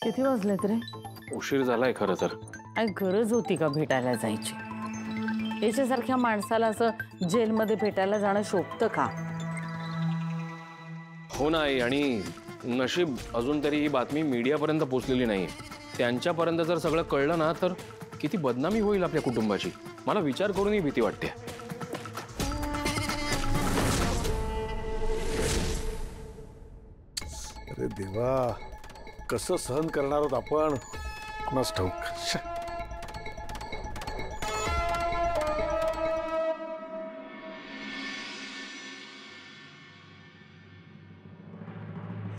किती वाजलेत रे? उशीर झालाय खरं तर. काय गरज होती का भेटायला जायची? याच्यासारख्या माणसाला असं जेलमध्ये भेटायला जाणं शोभतं का? हो ना आई, आणि नशीब अजून तरी ही बातमी मीडियापर्यंत पोहोचलेली नाही. त्यांच्यापर्यंत जर सगळं कळलं ना तर किती बदनामी होईल आपल्या कुटुंबाची. मला विचार करूनही भीती वाटते. अरे देवा, कसं सहन करणार आहोत आपण कोणास ठाऊक.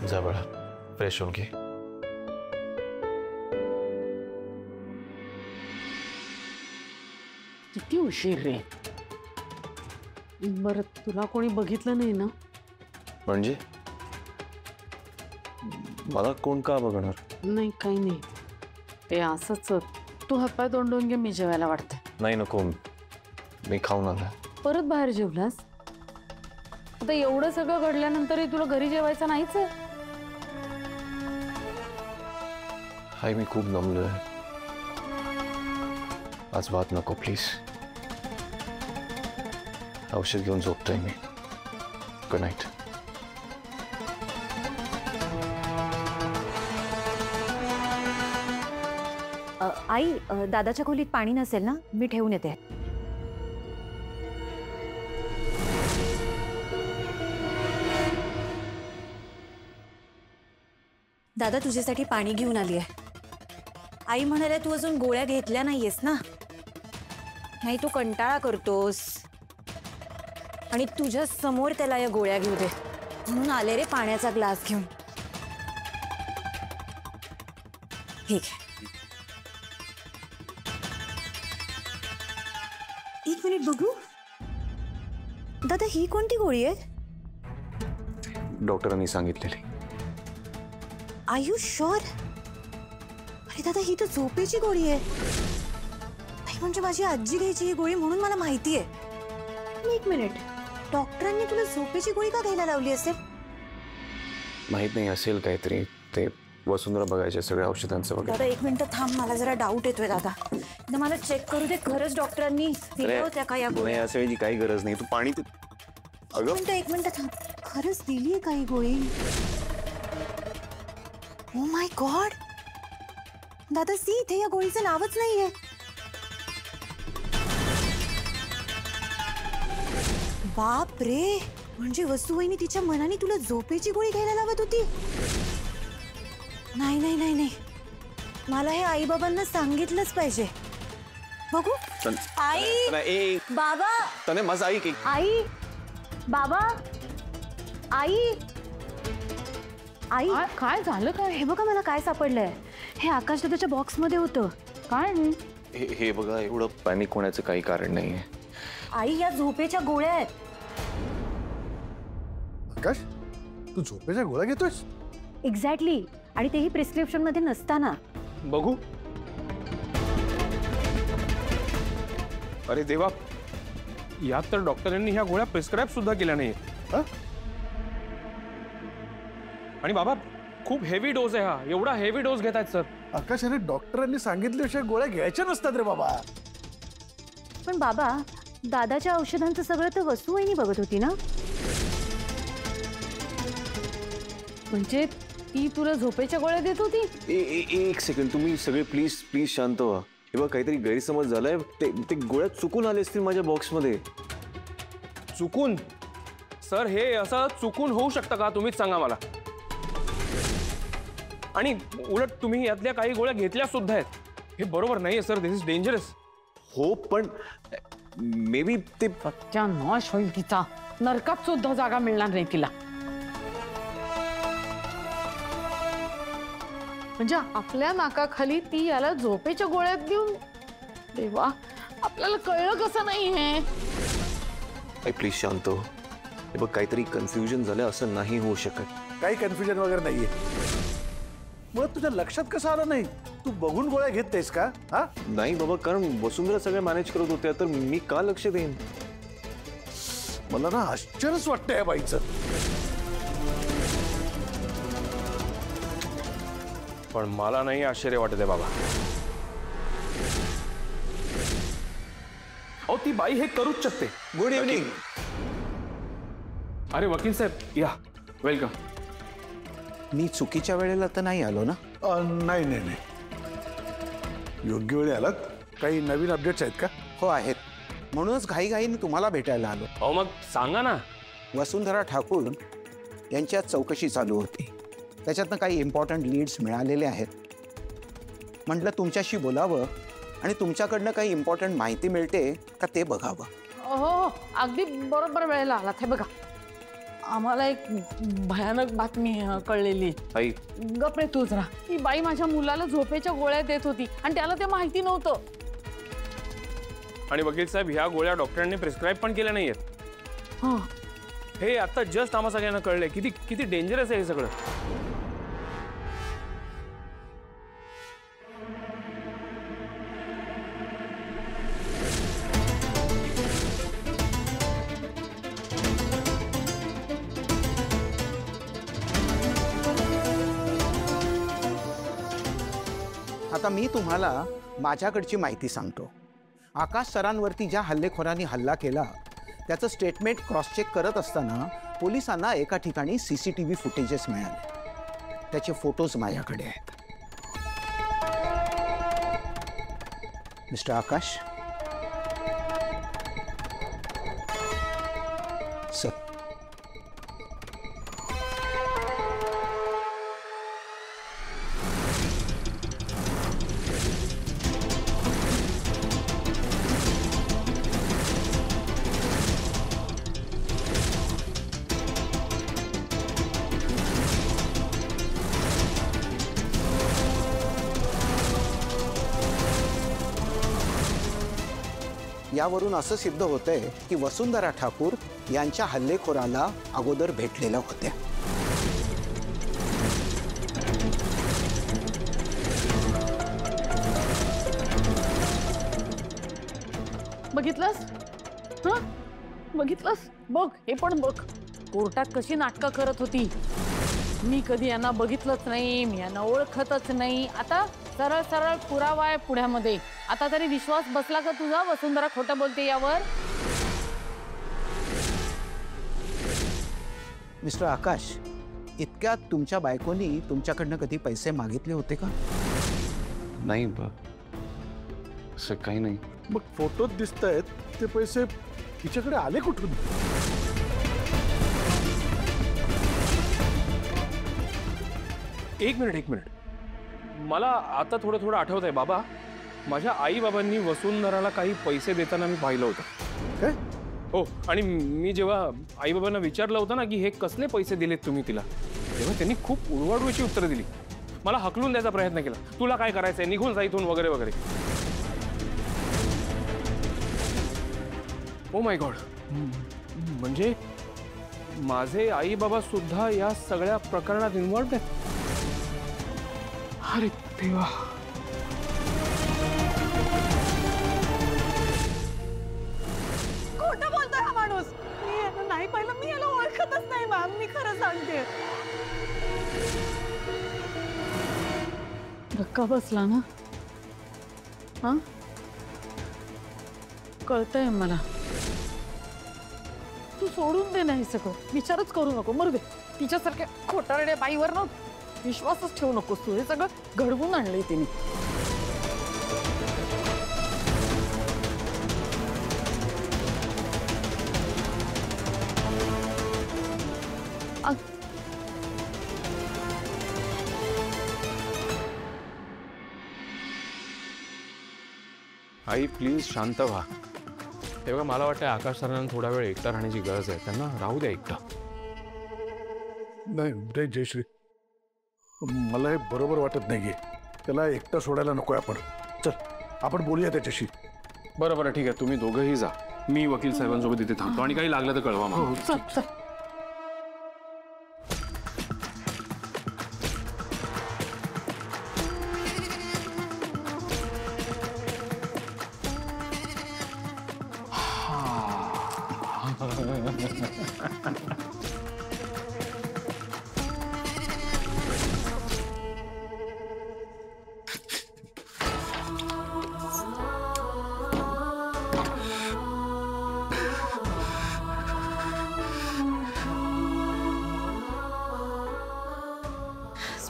जा बळा, फ्रेश होऊन घे. किती उशीर रे. बरं, तुला कोणी बघितलं नाही ना? म्हणजे मला कोण का बघणार? नाही, काही नाही. ते असंच. तू हातपाय तोंडून घे, मी जेवायला वाटते. नाही नको, मी खाऊन आला. परत बाहेर जेवलास? आता एवढं सगळं घडल्यानंतरही तुला घरी जेवायचं नाहीच? हाय, मी खूप दमलोय. आज बात नको प्लीज. औषध घेऊन झोपतोय मी. Good night. आई, दादाच्या खोलीत पाणी नसेल ना? मी ठेवून येते. दादा, तुझ्यासाठी पाणी घेऊन आली आहे. आई म्हणाले तू अजून गोळ्या घेतल्या नाहीयेस ना? नाही, तू कंटाळा करतोस आणि तुझ्या समोर त्याला या गोळ्या घेऊ दे म्हणून आले रे पाण्याचा ग्लास घेऊन. ठीक आहे. एक मिनिट बघू. दादा, ही कोणती गोळी आहे? डॉक्टरांनी सांगितलेली. Are you sure? अरे दादा, ही तर झोपेची गोळी आहे. नाही, म्हणजे माझी आजी घ्यायची ही गोळी म्हणून मला माहिती आहे. एक मिनिट, डॉक्टरांनी तुला झोपेची गोळी का घ्यायला लावली असेल? माहित नाही, असेल काहीतरी. ते वसुंधरा बघायचे सगळ्या औषधांचं वगैरे. दादा, एक मिनिट थांब, मला जरा डाऊट येतोय. दादा, मला चेक करू दे. खरंच डॉक्टरांनी दिल्या होत्या का या गोळ्या? असं याची काही गरज नाही. तू पाणी. अगं एक मिनिट थांब. खरंच दिलीये का ही गोळी? Oh my God. दादा, सी, इथे या गोळीचं नावच नाहीये. बाप रे, म्हणजे वसुवहिनी तिच्या मनाने तुला झोपेची गोळी घ्यायला लावत होती. नाही नाही नाही नाही, मला हे आई बाबांना सांगितलंच पाहिजे. बघू. आई, बाबा. तने माझं आई. आई, बाबा, आई, आई. काय झालं? काय? हे बघा, मला काय सापडलंय. हे आकाश दादाच्या बॉक्स मध्ये होतं. काय? हे बघा, एवढं पॅनिक होण्याचं काही कारण नाहीये. आई, या झोपेच्या गोळ्या आहेत. आकाश, तू झोपेच्या गोळ्या घेतोयस? एक्झॅक्टली, आणि तेही प्रिस्क्रिप्शन मध्ये नसताना. बघू. अरे देवा, यात तर डॉक्टरांनी ह्या गोळ्या प्रिस्क्राईब सुद्धा केल्या नाही. आणि बाबा, खूप हेवी डोस आहे हा. एवढा हेवी डोस घेतायत सर. आकाश, अरे डॉक्टरांनी सांगितल्याशिवाय गोळ्या घ्यायच्या नसतात रे बाबा. पण बाबा, दादाच्या औषधांचं सगळं तर वसुवहिनी बघत होती ना? म्हणजे ती तुला झोपेच्या गोळ्या देत होती? एक सेकंड, तुम्ही सगळे प्लीज प्लीज शांत व्हा. हे बघा, काहीतरी गैरसमज झालाय. ते गोळ्या चुकून आले असतील माझ्या बॉक्समध्ये. चुकून? सर, हे असं चुकून होऊ शकतं का? तुम्हीच सांगा मला. आणि उलट तुम्ही यातल्या काही गोळ्या घेतल्या सुद्धा आहेत. हे बरोबर नाहीये सर. This is dangerous. हो, पण मे बी ते सत्यानाश होईल तिचा. नरकात सुद्धा जागा मिळणार नाही तिला. म्हणजे आपल्या नाकाखाली ती याला झोपेच्या गोळ्यात देऊन. देवा, आपल्याला कळलं कसं नाही हे? प्लीज शांत हो. हे बघ, काहीतरी कन्फ्युजन झालं. असं नाही होऊ शकत. काही कन्फ्युजन वगैरे नाहीये. मग तुझ्या लक्षात कसं आलं नाही? तू बघून गोळ्या घेतेस का? हा, नाही बाबा, कारण वसुंधरा सगळं मॅनेज करत होत्या, तर मी का लक्ष देईन? मला ना आश्चर्यच वाटतंय या बाईचं. पण मला नाही आश्चर्य वाटत आहे बाबा. अहो ती बाई हे करूच शकते. Good evening. अरे वकील साहेब या, वेलकम. मी चुकीच्या वेळेला तर नाही आलो ना? नाही नाही नाही, योग्य वेळी आलात. काही नवीन अपडेट्स आहेत का? हो आहेत, म्हणूनच घाईघाईने तुम्हाला भेटायला आलो. अहो मग सांगा ना. वसुंधरा ठाकूर यांच्या चौकशी चालू होती, त्याच्यातनं काही इम्पॉर्टंट लीड्स मिळालेले आहेत. म्हटलं तुमच्याशी बोलावं आणि तुमच्याकडनं काही इम्पॉर्टंट माहिती मिळते का ते बघावं. हो, अगदी बरोबर वेळेला आलात. हे बघा, आम्हाला एक भयानक बातमी कळलेली. आई गप रे तूच राहा. ती बाई माझ्या मुलाला झोपेच्या गोळ्या देत होती आणि त्याला ते माहिती नव्हतं. आणि वकील साहेब, ह्या गोळ्या डॉक्टरांनी प्रिस्क्राईब पण केल्या नाहीयेत. हं. हे आता जस्ट आम्हा सगळ्यांना कळलंय. किती किती डेंजरस आहे हे सगळं. आता मी तुम्हाला माझ्याकडची माहिती सांगतो. आकाश सरांवरती ज्या हल्लेखोरांनी हल्ला केला त्याचं स्टेटमेंट क्रॉस चेक करत असताना पोलिसांना एका ठिकाणी CCTV फुटेजेस मिळाले. त्याचे फोटोज माझ्याकडे आहेत. मिस्टर आकाश, सर, यावरून असं सिद्ध होतंय की वसुंधरा ठाकूर यांच्या हल्लेखोराला अगोदर भेटलेल्या होत्या. बघितलंस? हं? बघितलंस? बघ, हे पण बघ. कोर्टात कशी नाटकं करत होती. मी कधी यांना बघितलंच नाही, मी यांना ओळखतच नाही. आता सरळ सरळ पुरावा आहे पुण्यामध्ये. आता तरी विश्वास बसला का तुझा, वसुंधरा खोटं बोलते यावर? मिस्टर आकाश, इतक्यात तुमच्या बायकोनी तुमच्याकडनं कधी पैसे मागितले होते का? नाही असं काही नाही. मग फोटोत दिसत आहेत ते पैसे तिच्याकडे आले कुठून? एक मिनिट. मला आता थोडं थोडं आठवत आहे बाबा. माझ्या आई बाबांनी वसुंधराला काही पैसे देताना मी पाहिलं होतं. काय? हो, आणि मी जेव्हा आई बाबांना विचारलं होतं ना की हे कसले पैसे दिलेत तुम्ही तिला, तेव्हा त्यांनी खूप उडवाडूची उत्तरं दिली. मला हकलून द्यायचा प्रयत्न केला. तुला काय करायचंय, निघून जा इथून, वगैरे वगैरे. ओ माय गॉड, म्हणजे माझे आई बाबा सुद्धा या सगळ्या प्रकरणात इन्व्हॉल्व्ड आहेत. अरे देवा. खोटं बोलतोय हा माणूस. मी याला नाही पाहिलं, मी याला ओळखतच नाही मॅम, मी खरं सांगते. धक्का बसला ना? हा, कळतंय मला. तू सोडून दे ना हे सगळं, विचारच करू नको, मरू दे. तिच्यासारख्या खोटारड्या बाईवर ना विश्वासच ठेवू नकोस तू. हे सगळं घडवून आणलंय तिने. आई प्लीज शांत व्हा. हे बघा, मला वाटतं आकाश सरांना थोडा वेळ एकटा राहण्याची गरज आहे. त्यांना राहू द्या एकटा. नाही जयश्री, मला हे बरोबर वाटत नाहीये. त्याला एकटा सोडायला नको आपण. चल आपण बोलूया त्याच्याशी. बरं ठीक आहे, तुम्ही दोघंही जा. मी वकील साहेबांसोबत इथे थांबतो आणि काही लागलं तर कळवा मला. चल चल.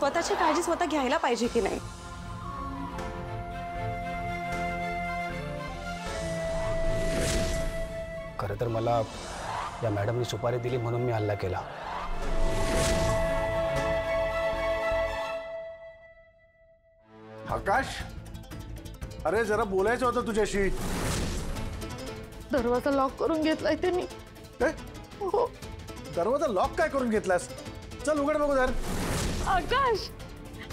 स्वतःची काळजी स्वतः घ्यायला पाहिजे की नाही? खरं तर मला या मॅडमने सुपारी दिली म्हणून मी हल्ला केला. आकाश, अरे जरा बोलायचं होतं तुझ्याशी. दरवाजा लॉक करून घेतलाय त्यांनी. काय? हो. दरवाजा लॉक काय करून घेतलास? चल उघड बघू जर. आकाश,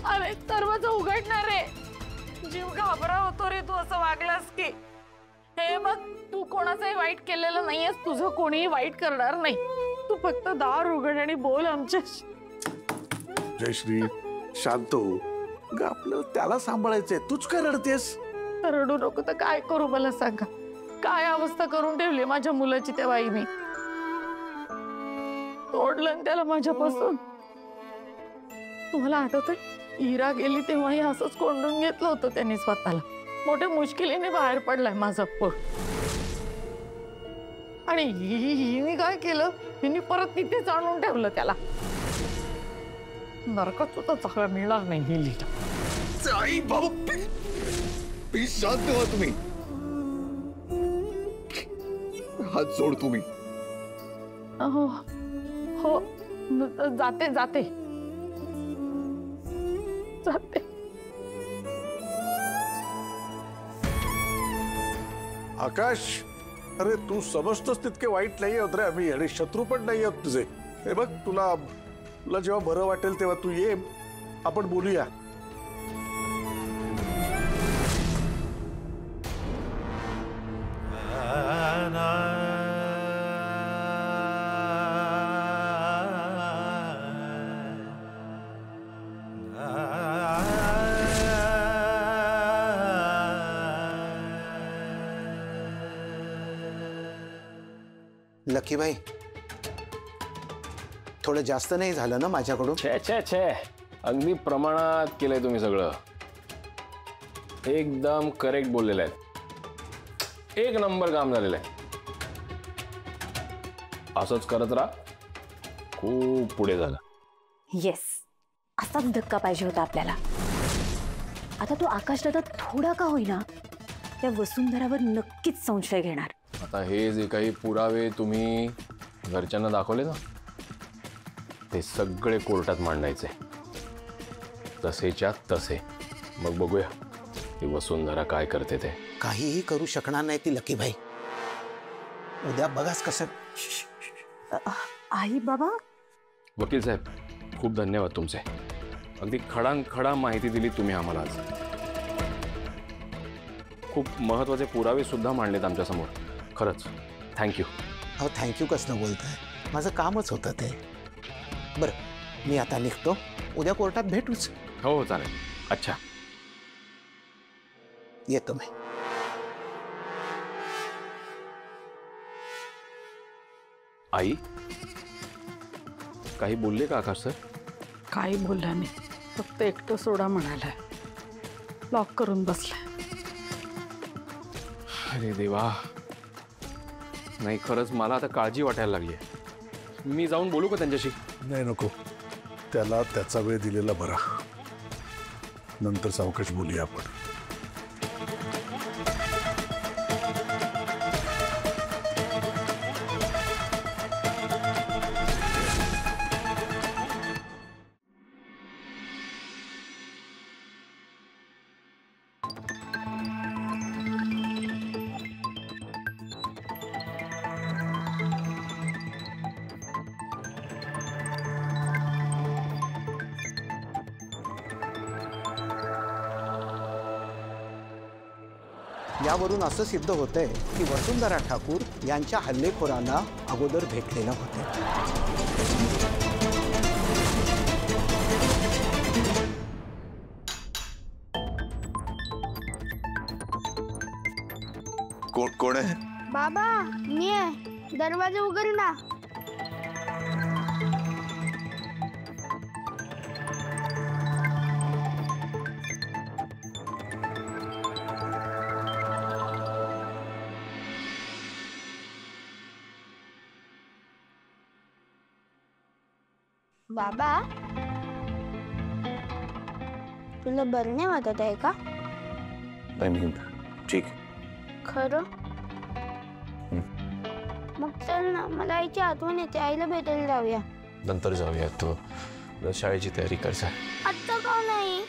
अरे दरवाजा उघडणार आहे. जीव घाबरा होतो रे तू असं वागलास की. हे बघ, तू कोणाचंही वाईट केलेलं नाहीयेस. तुझं कोणीही वाईट करणार नाही. तू फक्त दार उघड आणि बोल आमच्याशी. जयश्री, शांत हो. ग आपलं त्याला सांभाळायचंय, तूच काय रडतेस? रडू नको तर काय करू मला सांगा. काय अवस्था करून ठेवली माझ्या मुलाची त्या बाईने. तोडलं त्याला माझ्यापासून. तुम्हाला आठवतंय इरा गेली तेव्हाही असंच कोंडून घेतलं होतं त्यांनी स्वतःला. मोठ्या मुश्किलीने बाहेर पडलाय माझा पोट. आणि हिने काय केलं, हिने परत तिथेच आणून ठेवलं त्याला. नरकात सुद्धा चांगला मिळणार नाही हिलीला. आई बाबा, प्लीज शांत व्हा तुम्ही. हात सोड तुम्ही. हो हो, जाते जाते जाते. आकाश, अरे तू समजतोस तितके वाईट नाही आहोत रे आम्ही, आणि शत्रू पण नाही आहोत तुझे. हे बघ, तुला जेव्हा बरं वाटेल तेव्हा तू ये, आपण बोलूया. लकी भाई, थोडं जास्त नाही झालं ना माझ्याकडून? छे छे छे, अगदी प्रमाणात केलंय तुम्ही सगळं. एकदम करेक्ट बोललेलं आहे. एक नंबर काम झालेलं आहे. असंच करत राहा, खूप पुढे झालं. येस, असाच धक्का पाहिजे होता आपल्याला. आता तो आकाश दादा थोडा का होईना त्या वसुंधरावर नक्कीच संशय घेणार. आता हे जे काही पुरावे तुम्ही घरच्यांना दाखवले ना, ते सगळे कोर्टात मांडायचे, तसेच्या तसे. मग बघूया ती वसुंधरा काय करते ते. काहीही करू शकणार नाही ती लकी भाई. उद्या बघाच कसं. आई बाबा, वकील साहेब, खूप धन्यवाद तुमचे. अगदी खडांखडा माहिती दिली तुम्ही आम्हाला आज. खूप महत्त्वाचे पुरावे सुद्धा मांडलेत आमच्यासमोर. खरंच थँक्यू. हो, थँक्यू कसं बोलताय, माझं कामच होतं ते. बरं, मी आता निघतो. उद्या कोर्टात भेटूच. हो हो, चालेल. अच्छा, येतो मी. आई काही बोलले का आकाश सर? काही बोलला नाही, फक्त एकटं सोडा म्हणालाय. लॉक करून बसलाय. अरे देवा, नाही खरंच मला आता काळजी वाटायला लागली आहे. मी जाऊन बोलू का त्यांच्याशी? नाही, नको. त्याला त्याचा वेळ दिलेला बरा. नंतर सावकाश बोलूया आपण. यावरून असं सिद्ध होतंय की वसुंधरा ठाकूर यांच्या हल्लेखोरांना अगोदर भेटलेलं होते. कोण आहे? बाबा, मी आहे. दरवाजा उघड ना. बाबा, तुला बरं नाही वाटत आहे का? नाही मी ठीक आहे. खरं? मग चल ना, मला आईची आठवण येते. आईला भेटायला जाऊया. नंतर जाऊया. तो शाळेची तयारी करचा. आत्ता का नाही?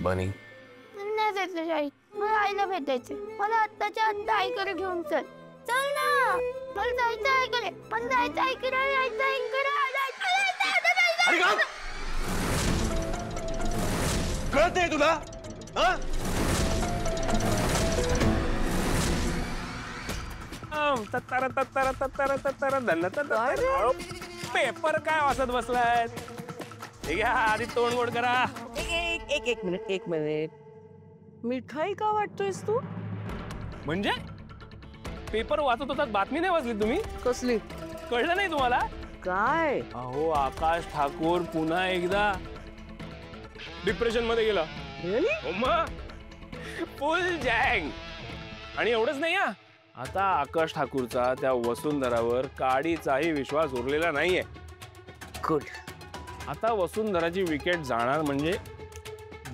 बनी नाही जायचं शाळेत. मला आईला भेटायचं. मला आत्ताच्या आत्ता आईकडे घेऊन चल. चल ना, मला जायचं आईकडे. पण जायचं आईकडे, जायचं आईकडे, अरे का कळत नाही तुला? पेपर काय वाचत बसलाय? ठीक आहे, आधी तोंड गोड करा. एक मिनिट. मिठाई का वाटतोयस तू? म्हणजे पेपर वाचत होतात, बातमी नाही वाचली तुम्ही? कसली? कळलं नाही तुम्हाला? काय? अहो, आकाश ठाकूर पुन्हा एकदा डिप्रेशन मध्ये गेला. फुल जॅंग. आणि एवढंच नाही हा, आता आकाश ठाकूरचा त्या वसुंधरावर काडीचाही विश्वास उरलेला नाहीये. गुड. आता वसुंधराची विकेट जाणार म्हणजे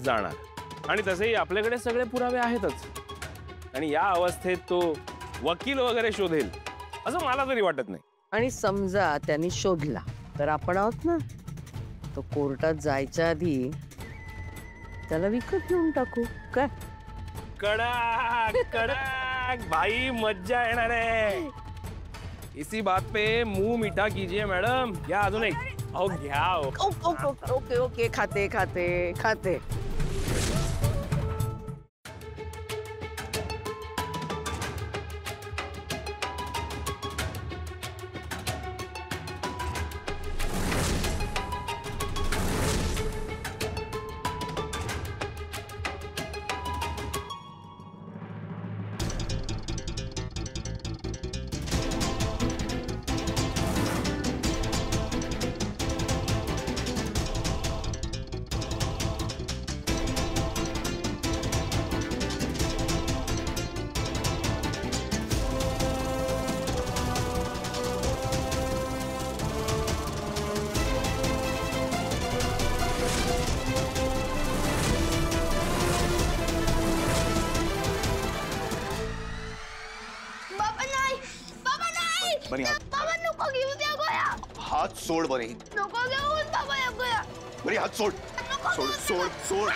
जाणार. आणि तसेही आपल्याकडे सगळे पुरावे आहेतच. आणि या अवस्थेत तो वकील वगैरे शोधेल असं मला तरी वाटत नाही. आणि समजा त्यांनी शोधला तर आपण आहोत ना, तो कोर्टात जायच्या आधी त्याला विकत घेऊन टाकू काय? कडाक कडाक भाई, मज्जा येणार आहे. इसी बात पे मुंह मीठा कीजिए मैडम. घ्या अजून एक. अहो घ्या. ओके ओके, खाते खाते खाते. बनी बाबा नको घेऊ द्या गोळ्या. हात सोड. बनी नको घेऊ बाबा या गोळ्या. बनी हात सोड. सोड सोड सोड.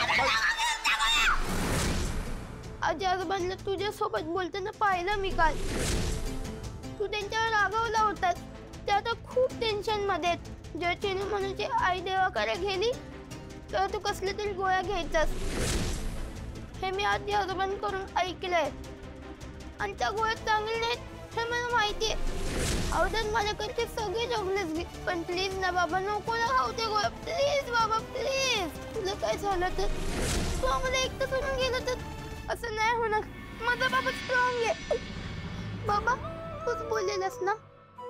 आजी आजोबांना तुझ्यासोबत बोलताना पाहिलं मी काल. तू त्यांच्यावर रागवला होतास. ते आता खूप टेन्शन मध्ये आहेत. जर चिनू म्हणूनची आई देवाकडे गेली तर तू कसले तरी गोळ्या घ्यायचास. हे मी आजी आजोबांकडून ऐकलंय. आणि त्या गोळ्या चांगल्या नाहीत हे मला माहिती आहे. अवधान माझ्याकडचे सगळे चॉकलेट्स घे, पण प्लीज ना बाबा, नको ना खाऊ ते गोळ्या. प्लीज बाबा प्लीज. तुला काय झालं तर, तू आम्हाला एकटं सोडून गेलं तर असं नाही होणार. माझा बाबा स्ट्रॉंग आहे. बाबा तूच बोललेलास ना,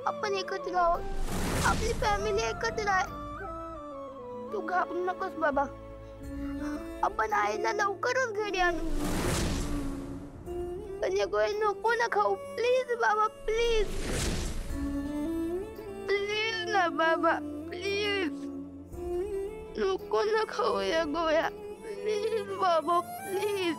आपण एकत्र राहावं, आपली फॅमिली एकत्र आहे. तू घाबरू नकोस बाबा. आपण आईला लवकरच घरी आणू. पण हे गोळे नको ना खाऊ. प्लीज बाबा प्लीज. प्लीज ना बाबा प्लीज. नको ना खाऊ या गोळ्या. प्लीज बाबा प्लीज.